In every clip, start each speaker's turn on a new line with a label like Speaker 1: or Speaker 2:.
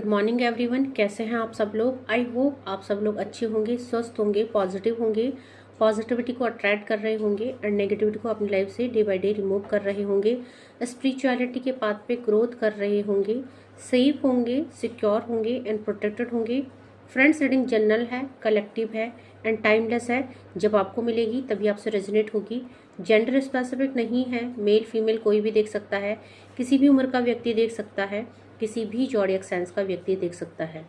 Speaker 1: Good morning everyone. कैसे हैं आप सब लोग? आई होप आप सब लोग अच्छे होंगे, स्वस्थ होंगे, पॉजिटिव होंगे, पॉजिटिविटी को अट्रैक्ट कर रहे होंगे एंड नेगेटिविटी को अपनी लाइफ से डे बाय डे रिमूव कर रहे होंगे, स्पिरिचुअलिटी के पाथ पे ग्रोथ कर रहे होंगे, सेफ होंगे, सिक्योर होंगे एंड प्रोटेक्टेड होंगे। फ्रेंड्स, रीडिंग जनरल है, कलेक्टिव है एंड टाइमलेस है। जब आपको मिलेगी तभी आपसे रेजोनेट होगी। जेंडर स्पेसिफिक नहीं है, मेल फीमेल कोई भी देख सकता है, किसी भी उम्र का व्यक्ति देख सकता है, किसी भी जॉडियक साइंस का व्यक्ति देख सकता है।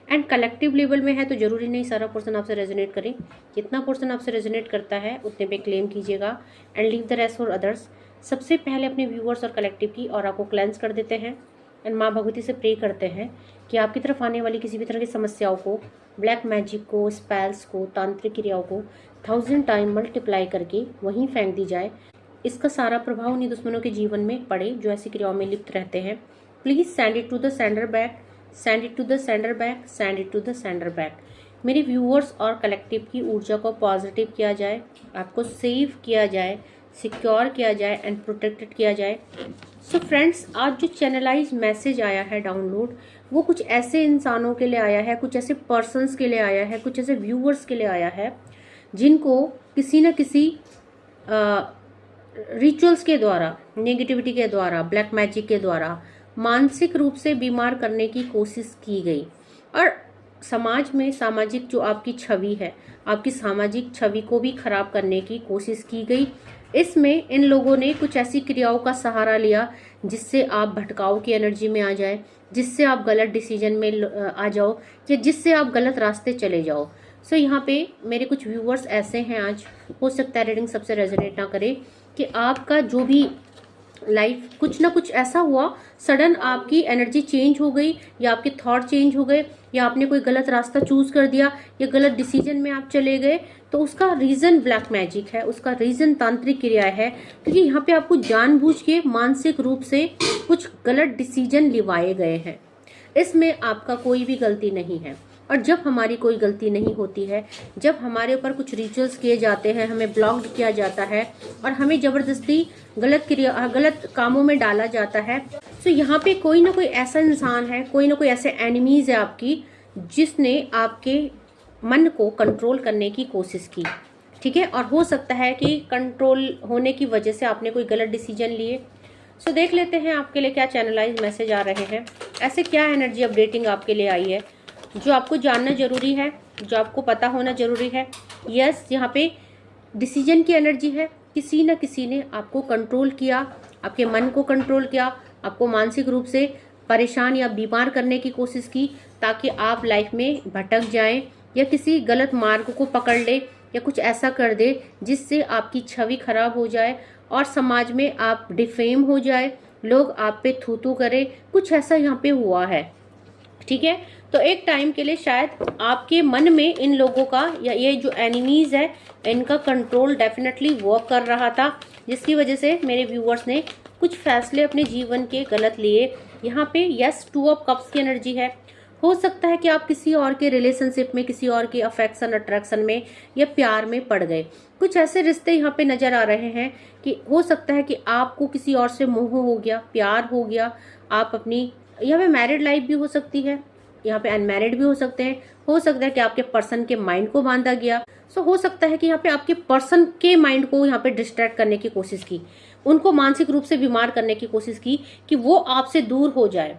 Speaker 1: एंड कलेक्टिव लेवल में है तो जरूरी नहीं सारा पोर्शन आपसे रेजोनेट करें। जितना पोर्शन आपसे रेजोनेट करता है उतने पे क्लेम कीजिएगा and leave the rest for others. सबसे पहले अपने व्यूअर्स और कलेक्टिव की और आपको क्लेंस कर देते हैं एंड माँ भगवती से प्रे करते हैं कि आपकी तरफ आने वाली किसी भी तरह की समस्याओं को, ब्लैक मैजिक को, स्पेल्स को, तांत्रिक क्रियाओं को 1000 टाइम मल्टीप्लाई करके वहीं फेंक दी जाए। इसका सारा प्रभाव उन्हीं दुश्मनों के जीवन में पड़े जो ऐसी क्रियाओं में लिप्त रहते हैं। Please send it to the sender back, send it to the sender back, send it to the sender back. मेरे व्यूअर्स और कलेक्टिव की ऊर्जा को पॉजिटिव किया जाए, आपको सेव किया जाए, सिक्योर किया जाए एंड प्रोटेक्टेड किया जाए। सो फ्रेंड्स, आज जो चैनलाइज मैसेज आया है डाउनलोड, वो कुछ ऐसे इंसानों के लिए आया है, कुछ ऐसे पर्सन्स के लिए आया है, कुछ ऐसे व्यूअर्स के लिए आया है जिनको किसी न किसी रिचुअल्स के द्वारा, नेगेटिविटी के द्वारा, ब्लैक मैजिक के द्वारा मानसिक रूप से बीमार करने की कोशिश की गई और समाज में सामाजिक जो आपकी छवि है, आपकी सामाजिक छवि को भी खराब करने की कोशिश की गई। इसमें इन लोगों ने कुछ ऐसी क्रियाओं का सहारा लिया जिससे आप भटकाव की एनर्जी में आ जाए, जिससे आप गलत डिसीजन में आ जाओ या जिससे आप गलत रास्ते चले जाओ। सो यहाँ पे मेरे कुछ व्यूअर्स ऐसे हैं, आज हो सकता है रीडिंग सबसे रेजोनेट ना करे, कि आपका जो भी लाइफ कुछ ना कुछ ऐसा हुआ, सडन आपकी एनर्जी चेंज हो गई या आपके थॉट चेंज हो गए या आपने कोई गलत रास्ता चूज कर दिया या गलत डिसीजन में आप चले गए, तो उसका रीजन ब्लैक मैजिक है, उसका रीजन तांत्रिक क्रिया है। क्योंकि यहाँ पे आपको जानबूझ के मानसिक रूप से कुछ गलत डिसीजन लिवाए गए हैं। इसमें आपका कोई भी गलती नहीं है। और जब हमारी कोई गलती नहीं होती है, जब हमारे ऊपर कुछ रिचुअल्स किए जाते हैं, हमें ब्लॉक्ड किया जाता है और हमें जबरदस्ती गलत कामों में डाला जाता है, तो यहाँ पे कोई ना कोई ऐसा इंसान है, कोई ना कोई ऐसे एनिमीज है आपकी, जिसने आपके मन को कंट्रोल करने की कोशिश की। ठीक है, और हो सकता है कि कंट्रोल होने की वजह से आपने कोई गलत डिसीजन लिए। सो देख लेते हैं आपके लिए क्या चैनलाइज मैसेज आ रहे हैं, ऐसे क्या एनर्जी अपडेटिंग आपके लिए आई है जो आपको जानना जरूरी है, जो आपको पता होना जरूरी है। यस, यहाँ पे डिसीजन की एनर्जी है। किसी न किसी ने आपको कंट्रोल किया, आपके मन को कंट्रोल किया, आपको मानसिक रूप से परेशान या बीमार करने की कोशिश की ताकि आप लाइफ में भटक जाएं या किसी गलत मार्ग को पकड़ ले या कुछ ऐसा कर दे जिससे आपकी छवि खराब हो जाए और समाज में आप डिफेम हो जाए, लोग आप पे थू थू करे। कुछ ऐसा यहाँ पे हुआ है। ठीक है, तो एक टाइम के लिए शायद आपके मन में इन लोगों का या ये जो एनिमीज है इनका कंट्रोल डेफिनेटली वर्क कर रहा था, जिसकी वजह से मेरे व्यूअर्स ने कुछ फैसले अपने जीवन के गलत लिए। यहाँ पे यस, 2 ऑफ कप्स की एनर्जी है। हो सकता है कि आप किसी और के रिलेशनशिप में, किसी और के अफेक्शन, अट्रैक्शन में या प्यार में पड़ गए। कुछ ऐसे रिश्ते यहाँ पे नजर आ रहे हैं कि हो सकता है कि आपको किसी और से मोह हो गया, प्यार हो गया। आप अपनी यहाँ पे मैरिड लाइफ भी हो सकती है, यहाँ पे अनमैरिड भी हो सकते हैं। हो सकता है कि आपके पर्सन के माइंड को बांधा गया। सो हो सकता है कि यहाँ पे आपके पर्सन के माइंड को यहाँ पे डिस्ट्रैक्ट करने की कोशिश की, उनको मानसिक रूप से बीमार करने की कोशिश की कि वो आपसे दूर हो जाए।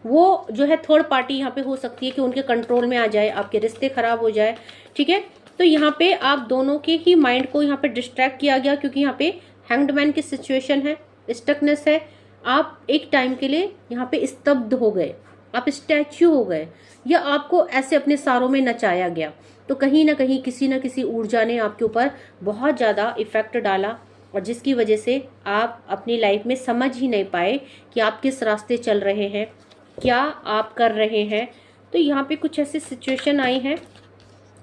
Speaker 1: वो जो है थर्ड पार्टी यहाँ पे हो सकती है कि उनके कंट्रोल में आ जाए, आपके रिश्ते खराब हो जाए। ठीक है, तो यहाँ पे आप दोनों के ही माइंड को यहाँ पे डिस्ट्रैक्ट किया गया क्योंकि यहाँ पे हैंग्ड मैन की सिचुएशन है, स्टकनेस है। आप एक टाइम के लिए यहाँ पे स्तब्ध हो गए, आप स्टैच्यू हो गए या आपको ऐसे अपने सारों में नचाया गया। तो कहीं ना कहीं किसी न किसी ऊर्जा ने आपके ऊपर बहुत ज़्यादा इफेक्ट डाला और जिसकी वजह से आप अपनी लाइफ में समझ ही नहीं पाए कि आप किस रास्ते चल रहे हैं, क्या आप कर रहे हैं। तो यहाँ पे कुछ ऐसी सिचुएशन आई है।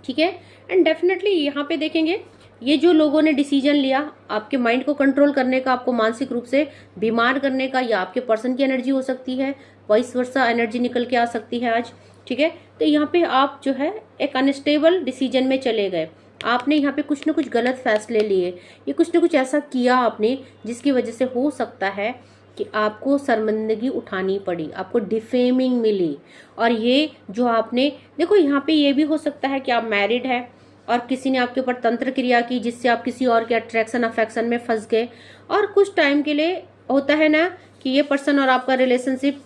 Speaker 1: ठीक है, एंड डेफिनेटली यहाँ पे देखेंगे ये जो लोगों ने डिसीजन लिया आपके माइंड को कंट्रोल करने का, आपको मानसिक रूप से बीमार करने का, या आपके पर्सन की एनर्जी हो सकती है, वाइस वर्सा एनर्जी निकल के आ सकती है आज। ठीक है, तो यहाँ पे आप जो है एक अनस्टेबल डिसीजन में चले गए। आपने यहाँ पे कुछ ना कुछ गलत फैसले लिए, ये कुछ ना कुछ ऐसा किया आपने जिसकी वजह से हो सकता है कि आपको शर्मिंदगी उठानी पड़ी, आपको डिफेमिंग मिली। और ये जो आपने देखो, यहाँ पे ये भी हो सकता है कि आप मैरिड है और किसी ने आपके ऊपर तंत्र क्रिया की जिससे आप किसी और के अट्रैक्शन अफेक्शन में फंस गए, और कुछ टाइम के लिए होता है ना कि ये पर्सन और आपका रिलेशनशिप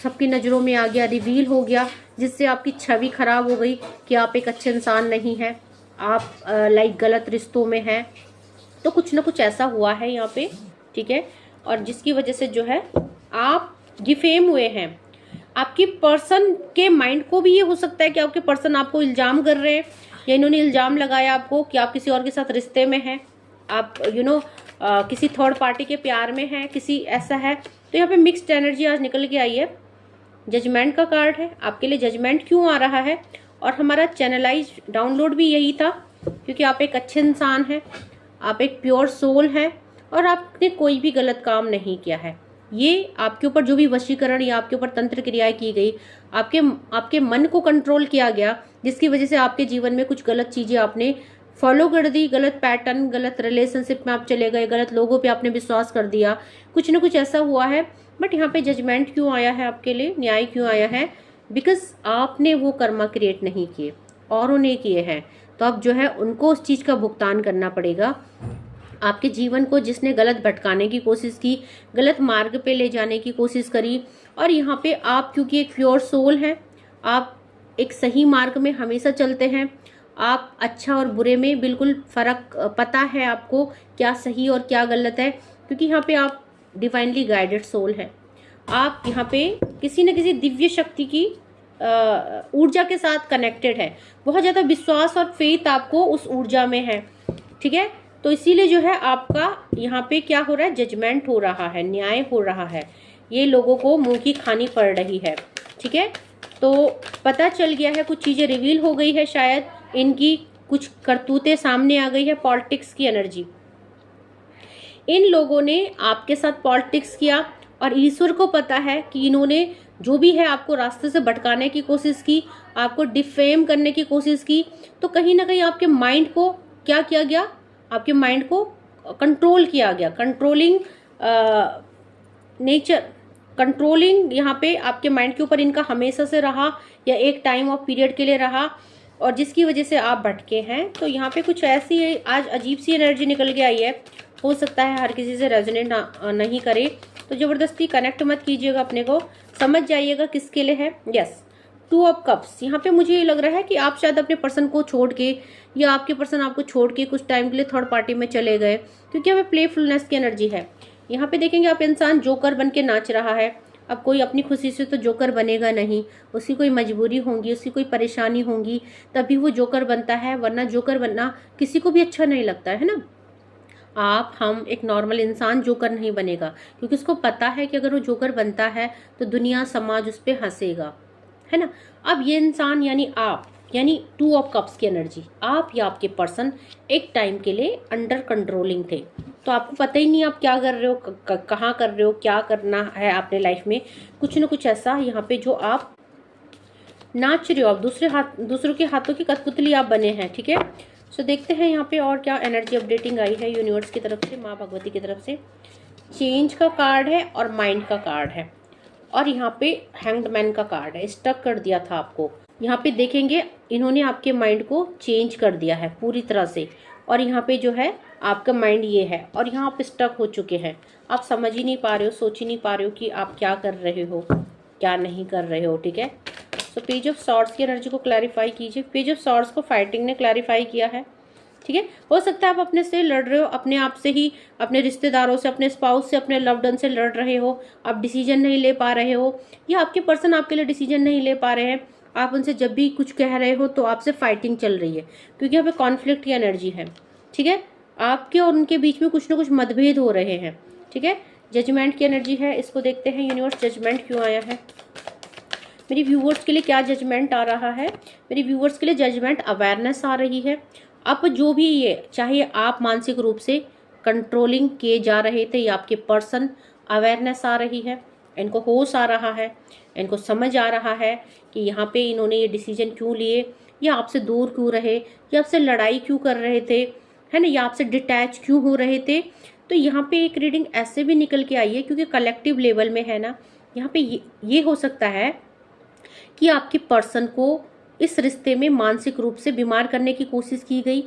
Speaker 1: सबकी नज़रों में आ गया, रिवील हो गया, जिससे आपकी छवि खराब हो गई कि आप एक अच्छे इंसान नहीं हैं, आप लाइक गलत रिश्तों में हैं। तो कुछ ना कुछ ऐसा हुआ है यहाँ पे, ठीक है, और जिसकी वजह से जो है आप डिफेम हुए हैं। आपकी पर्सन के माइंड को भी ये हो सकता है कि आपके पर्सन आपको इल्ज़ाम कर रहे हैं, या इन्होंने इल्ज़ाम लगाया आपको कि आप किसी और के साथ रिश्ते में हैं, आप किसी थर्ड पार्टी के प्यार में हैं, किसी ऐसा है। तो यहाँ पे मिक्स्ड एनर्जी आज निकल के आई है। जजमेंट का कार्ड है, आपके लिए जजमेंट क्यों आ रहा है, और हमारा चैनलाइज डाउनलोड भी यही था, क्योंकि आप एक अच्छे इंसान हैं, आप एक प्योर सोल हैं, और आपने कोई भी गलत काम नहीं किया है। ये आपके ऊपर जो भी वशीकरण या आपके ऊपर तंत्र क्रियाएं की गई, आपके मन को कंट्रोल किया गया, जिसकी वजह से आपके जीवन में कुछ गलत चीजें आपने फॉलो कर दी, गलत पैटर्न, गलत रिलेशनशिप में आप चले गए, गलत लोगों पे आपने विश्वास कर दिया, कुछ ना कुछ ऐसा हुआ है। बट यहाँ पे जजमेंट क्यों आया है आपके लिए, न्याय क्यों आया है, बिकॉज आपने वो कर्मा क्रिएट नहीं किए, औरों ने किए हैं। तो अब जो है उनको उस चीज़ का भुगतान करना पड़ेगा। आपके जीवन को जिसने गलत भटकाने की कोशिश की, गलत मार्ग पे ले जाने की कोशिश करी, और यहाँ पे आप क्योंकि एक प्योर सोल हैं, आप एक सही मार्ग में हमेशा चलते हैं, आप अच्छा और बुरे में बिल्कुल फर्क पता है आपको, क्या सही और क्या गलत है, क्योंकि यहाँ पे आप डिवाइनली गाइडेड सोल है। आप यहाँ पे किसी न किसी दिव्य शक्ति की ऊर्जा के साथ कनेक्टेड है, बहुत ज़्यादा विश्वास और फेथ आपको उस ऊर्जा में है, ठीक है। तो इसीलिए जो है आपका यहाँ पे क्या हो रहा है, जजमेंट हो रहा है, न्याय हो रहा है, ये लोगों को मुंह की खानी पड़ रही है, ठीक है। तो पता चल गया है, कुछ चीज़ें रिवील हो गई है, शायद इनकी कुछ करतूतें सामने आ गई है, पॉलिटिक्स की एनर्जी। इन लोगों ने आपके साथ पॉलिटिक्स किया, और ईश्वर को पता है कि इन्होंने जो भी है आपको रास्ते से भटकाने की कोशिश की, आपको डिफेम करने की कोशिश की। तो कहीं ना कहीं आपके माइंड को क्या किया गया, आपके माइंड को कंट्रोल किया गया, कंट्रोलिंग नेचर, कंट्रोलिंग यहाँ पे आपके माइंड के ऊपर इनका हमेशा से रहा, या एक टाइम ऑफ पीरियड के लिए रहा, और जिसकी वजह से आप भटके हैं। तो यहाँ पे कुछ ऐसी आज अजीब सी एनर्जी निकल के आई है, हो सकता है हर किसी से रेजोनेट नहीं करे, तो ज़बरदस्ती कनेक्ट मत कीजिएगा, अपने को समझ जाइएगा किसके लिए है। यस, 2 ऑफ कप्स, यहाँ पे मुझे ये लग रहा है कि आप शायद अपने पर्सन को छोड़ के, या आपके पर्सन आपको छोड़ के कुछ टाइम के लिए थर्ड पार्टी में चले गए, क्योंकि हमें प्लेफुलनेस की एनर्जी है। यहाँ पे देखेंगे आप इंसान जोकर बन के नाच रहा है। अब कोई अपनी खुशी से तो जोकर बनेगा नहीं, उसकी कोई मजबूरी होगी, उसकी कोई परेशानी होगी, तभी वो जोकर बनता है, वरना जोकर बनना किसी को भी अच्छा नहीं लगता है ना। हम एक नॉर्मल इंसान जोकर नहीं बनेगा, क्योंकि उसको पता है कि अगर वो जोकर बनता है तो दुनिया समाज उस पर हंसेगा, है ना। अब ये इंसान यानी 2 ऑफ कप्स की एनर्जी, आप या आपके पर्सन एक टाइम के लिए अंडर कंट्रोलिंग थे, तो आपको पता ही नहीं आप क्या कर रहे हो, कहाँ कर रहे हो, क्या करना है आपने लाइफ में, कुछ न कुछ ऐसा यहाँ पे जो आप नाच रहे हो, आप दूसरों के हाथों की कठपुतली आप बने हैं, ठीक है। सो देखते हैं यहाँ पे और क्या एनर्जी अपडेटिंग आई है यूनिवर्स की तरफ से, माँ भगवती की तरफ से। चेंज का कार्ड है और माइंड का कार्ड है, और यहाँ पे हैंग्ड मैन का कार्ड है, स्टक कर दिया था आपको। यहाँ पे देखेंगे इन्होंने आपके माइंड को चेंज कर दिया है पूरी तरह से, और यहाँ पे जो है आपका माइंड ये है, और यहाँ आप स्टक हो चुके हैं, आप समझ ही नहीं पा रहे हो, सोच ही नहीं पा रहे हो कि आप क्या कर रहे हो, क्या नहीं कर रहे हो, ठीक है। सो पेज ऑफ सॉर्ड्स की एनर्जी को क्लैरिफाई कीजिए। पेज ऑफ सॉर्ड्स को फाइटिंग ने क्लैरिफाई किया है, ठीक है। हो सकता है आप अपने से लड़ रहे हो, अपने आप से ही, अपने रिश्तेदारों से, अपने स्पाउस से, अपने लव्ड वन से लड़ रहे हो, आप डिसीजन नहीं ले पा रहे हो, या आपके पर्सन आपके लिए डिसीजन नहीं ले पा रहे हैं, आप उनसे जब भी कुछ कह रहे हो तो आपसे फाइटिंग चल रही है, क्योंकि यहाँ पे कॉन्फ्लिक्ट की एनर्जी है, ठीक है। आपके और उनके बीच में कुछ ना कुछ मतभेद हो रहे हैं, ठीक है। जजमेंट की एनर्जी है, इसको देखते हैं यूनिवर्स जजमेंट क्यों आया है मेरी व्यूवर्स के लिए, क्या जजमेंट आ रहा है मेरी व्यूवर्स के लिए। जजमेंट अवेयरनेस आ रही है। अब जो भी ये चाहे आप मानसिक रूप से कंट्रोलिंग किए जा रहे थे, या आपके पर्सन, अवेयरनेस आ रही है, इनको होश आ रहा है, इनको समझ आ रहा है कि यहाँ पे इन्होंने ये डिसीजन क्यों लिए, या आपसे दूर क्यों रहे, या आपसे लड़ाई क्यों कर रहे थे, है ना, या आपसे डिटैच क्यों हो रहे थे। तो यहाँ पे एक रीडिंग ऐसे भी निकल के आई है, क्योंकि कलेक्टिव लेवल में है ना, यहाँ पे ये हो सकता है कि आपके पर्सन को इस रिश्ते में मानसिक रूप से बीमार करने की कोशिश की गई,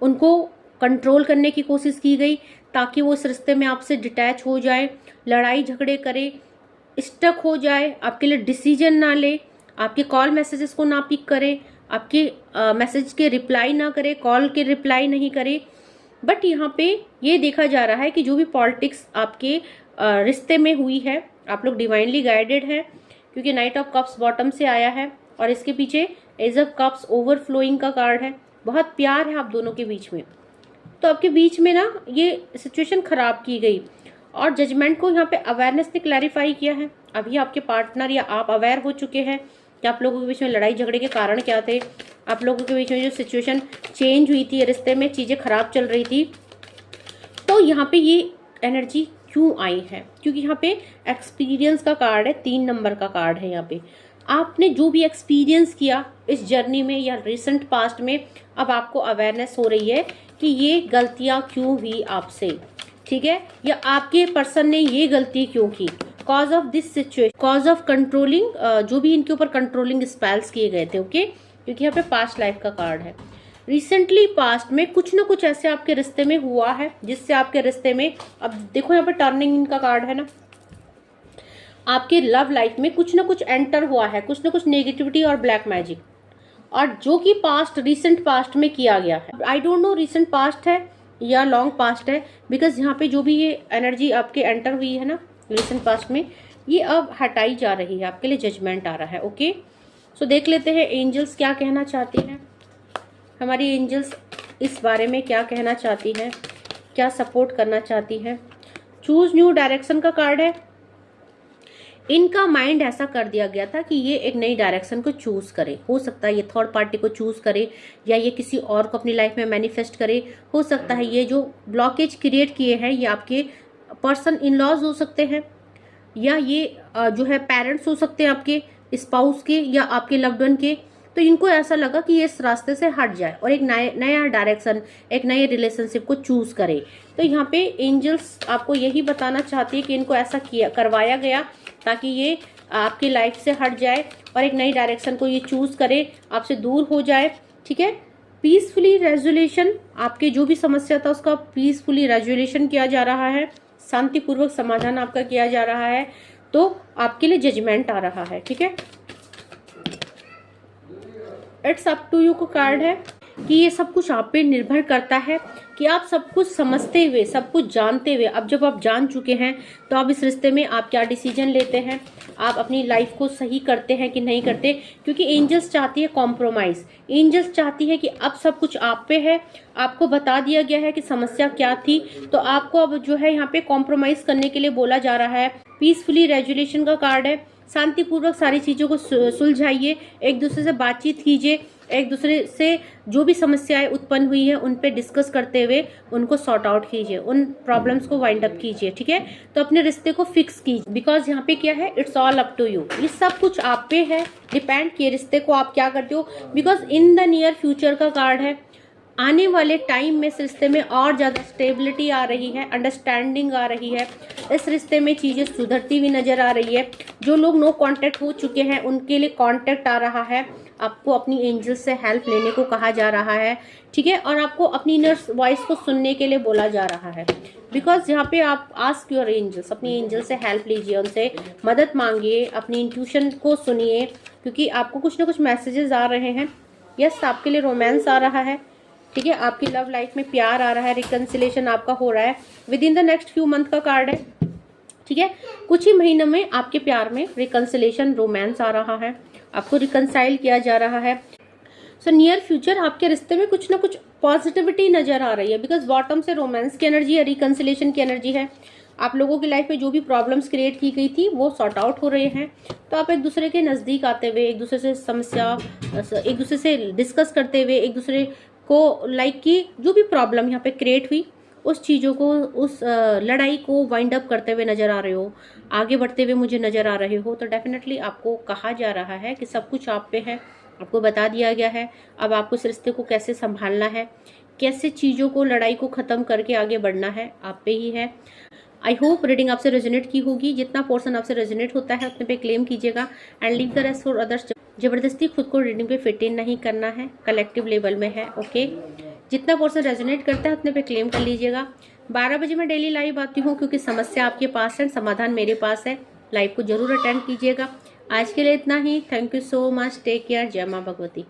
Speaker 1: उनको कंट्रोल करने की कोशिश की गई, ताकि वो इस रिश्ते में आपसे डिटैच हो जाए, लड़ाई झगड़े करे, स्टक हो जाए, आपके लिए डिसीजन ना ले, आपके कॉल मैसेजेस को ना पिक करे, आपके मैसेज के रिप्लाई ना करे, कॉल के रिप्लाई नहीं करे। बट यहाँ पे ये देखा जा रहा है कि जो भी पॉलिटिक्स आपके रिश्ते में हुई है, आप लोग डिवाइनली गाइडेड है, क्योंकि नाइट ऑफ कप्स बॉटम से आया है और इसके पीछे एज ऑफ कप्स ओवरफ्लोइंग का कार्ड है। बहुत प्यार है आप दोनों के बीच में, तो आपके बीच में ना ये सिचुएशन खराब की गई और जजमेंट को यहाँ पे अवेयरनेस ने क्लैरिफाई किया है। अभी आपके पार्टनर या आप अवेयर हो चुके हैं कि आप लोगों के बीच में लड़ाई झगड़े के कारण क्या थे, आप लोगों के बीच में जो सिचुएशन चेंज हुई थी, रिश्ते में चीज़ें खराब चल रही थी। तो यहाँ पे ये एनर्जी क्यों आई है, क्योंकि यहाँ पे एक्सपीरियंस का कार्ड है, 3 नंबर का कार्ड है। यहाँ पे आपने जो भी एक्सपीरियंस किया इस जर्नी में या रिसेंट पास्ट में, अब आपको अवेयरनेस हो रही है कि ये गलतियाँ क्यों हुई आपसे, ठीक है, या आपके पर्सन ने ये गलती क्यों की, cause of this situation, cause of controlling, जो भी इनके ऊपर कंट्रोलिंग स्पेल्स किए गए थे, ओके। क्योंकि यहाँ पे पास्ट लाइफ का कार्ड है। रिसेंटली पास्ट में कुछ ना कुछ ऐसे आपके रिश्ते में हुआ है जिससे आपके रिश्ते में, अब देखो यहाँ पे टर्निंग इनका कार्ड है ना, आपके लव लाइफ में कुछ ना कुछ एंटर हुआ है, कुछ ना कुछ नेगेटिविटी और ब्लैक मैजिक, और जो कि पास्ट रिसेंट पास्ट में किया गया है। I don't know recent past है या लॉन्ग पास्ट है, बिकॉज यहाँ पे जो भी ये एनर्जी आपके एंटर हुई है ना रिसेंट पास्ट में, ये अब हटाई जा रही है, आपके लिए जजमेंट आ रहा है, ओके। सो देख लेते हैं एंजल्स क्या कहना चाहती हैं, हमारी एंजल्स इस बारे में क्या कहना चाहती हैं, क्या सपोर्ट करना चाहती हैं। चूज न्यू डायरेक्शन का कार्ड है। इनका माइंड ऐसा कर दिया गया था कि ये एक नई डायरेक्शन को चूज करे, हो सकता है ये थर्ड पार्टी को चूज करे या ये किसी और को अपनी लाइफ में मैनिफेस्ट करे, हो सकता है ये जो ब्लॉकेज क्रिएट किए हैं ये आपके पर्सन इन लॉज हो सकते हैं, या ये जो है पेरेंट्स हो सकते हैं आपके स्पाउस के या आपके लव्ड वन के। तो इनको ऐसा लगा कि ये इस रास्ते से हट जाए और एक नया डायरेक्शन, एक नए रिलेशनशिप को चूज करे। तो यहाँ पे एंजल्स आपको यही बताना चाहती है कि इनको ऐसा करवाया गया ताकि ये आपकी लाइफ से हट जाए और एक नई डायरेक्शन को ये चूज करे, आपसे दूर हो जाए, ठीक है। पीसफुली रेजोल्यूशन, आपके जो भी समस्या था उसका पीसफुली रेजोल्यूशन किया जा रहा है, शांतिपूर्वक समाधान आपका किया जा रहा है, तो आपके लिए जजमेंट आ रहा है, ठीक है। इट्स अप टू यू का कार्ड है कि ये सब कुछ आप पे निर्भर करता है कि आप सब कुछ समझते हुए, सब कुछ जानते हुए, अब जब आप जान चुके हैं तो आप इस रिश्ते में आप क्या डिसीजन लेते हैं, आप अपनी लाइफ को सही करते हैं कि नहीं करते। क्योंकि एंजल्स चाहती है कॉम्प्रोमाइज, एंजल्स चाहती है कि अब सब कुछ आप पे है, आपको बता दिया गया है कि समस्या क्या थी, तो आपको अब जो है यहाँ पे कॉम्प्रोमाइज करने के लिए बोला जा रहा है। पीसफुली रेजोल्यूशन का कार्ड है, शांतिपूर्वक सारी चीज़ों को सुलझाइए, एक दूसरे से बातचीत कीजिए, एक दूसरे से जो भी समस्याएं उत्पन्न हुई है उन पे डिस्कस करते हुए उनको सॉर्ट आउट कीजिए, उन प्रॉब्लम्स को वाइंड अप कीजिए, ठीक है। तो अपने रिश्ते को फिक्स कीजिए, बिकॉज यहाँ पे क्या है, it's all up to you, ये सब कुछ आप पे है, डिपेंड किए रिश्ते को आप क्या करते हो। Because in the near future का कार्ड है, आने वाले टाइम में इस रिश्ते में और ज़्यादा स्टेबिलिटी आ रही है, अंडरस्टैंडिंग आ रही है, इस रिश्ते में चीज़ें सुधरती हुई नजर आ रही है। जो लोग नो कांटेक्ट हो चुके हैं उनके लिए कांटेक्ट आ रहा है, आपको अपनी एंजल से हेल्प लेने को कहा जा रहा है, ठीक है। और आपको अपनी इनर वॉइस को सुनने के लिए बोला जा रहा है, बिकॉज यहाँ पे आप आस्क योर एंजल्स, अपनी एंजल से हेल्प लीजिए, उनसे मदद मांगिए, अपनी इंट्यूशन को सुनिए, क्योंकि आपको कुछ ना कुछ मैसेजेस आ रहे हैं। यस, आपके लिए रोमांस आ रहा है, ठीक है, आपकी लव लाइफ में प्यार आ रहा है, रिकंसिलेशन आपका हो रहा है with in the next few month का कार्ड है, ठीक है। कुछ ही महीनों में आपके प्यार में रिकंसिलेशन, रोमांस आ रहा है, आपको रिकंसाइल किया जा रहा है। सो नियर फ्यूचर आपके रिश्ते में कुछ ना कुछ पॉजिटिविटी नजर आ रही है, बिकॉज बॉटम से रोमांस की एनर्जी है, रिकंसिलेशन की एनर्जी है। आप लोगों की लाइफ में जो भी प्रॉब्लम्स क्रिएट की गई थी वो सॉर्ट आउट हो रहे हैं, तो आप एक दूसरे के नज़दीक आते हुए, एक दूसरे से समस्या, एक दूसरे से डिस्कस करते हुए, एक दूसरे को लाइक की जो भी प्रॉब्लम यहाँ पे क्रिएट हुई उस चीज़ों को, उस लड़ाई को वाइंड अप करते हुए नज़र आ रहे हो, आगे बढ़ते हुए मुझे नज़र आ रहे हो। तो डेफिनेटली आपको कहा जा रहा है कि सब कुछ आप पे है, आपको बता दिया गया है अब आपको इस रिश्ते को कैसे संभालना है, कैसे चीज़ों को, लड़ाई को ख़त्म करके आगे बढ़ना है, आप पे ही है। आई होप रीडिंग आपसे रेजोनेट की होगी। जितना पोर्शन आपसे रेजोनेट होता है उतने पे क्लेम कीजिएगा and leave the rest for others. जबरदस्ती खुद को रीडिंग पे फिट इन नहीं करना है, कलेक्टिव लेवल में है। ओके, जितना पोर्शन रेजोनेट करता है उतने पे क्लेम कर लीजिएगा। 12 बजे मैं डेली लाइव आती हूँ क्योंकि समस्या आपके पास है, समाधान मेरे पास है। लाइव को जरूर अटेंड कीजिएगा। आज के लिए इतना ही। Thank you so much. Take care. जय माँ भगवती।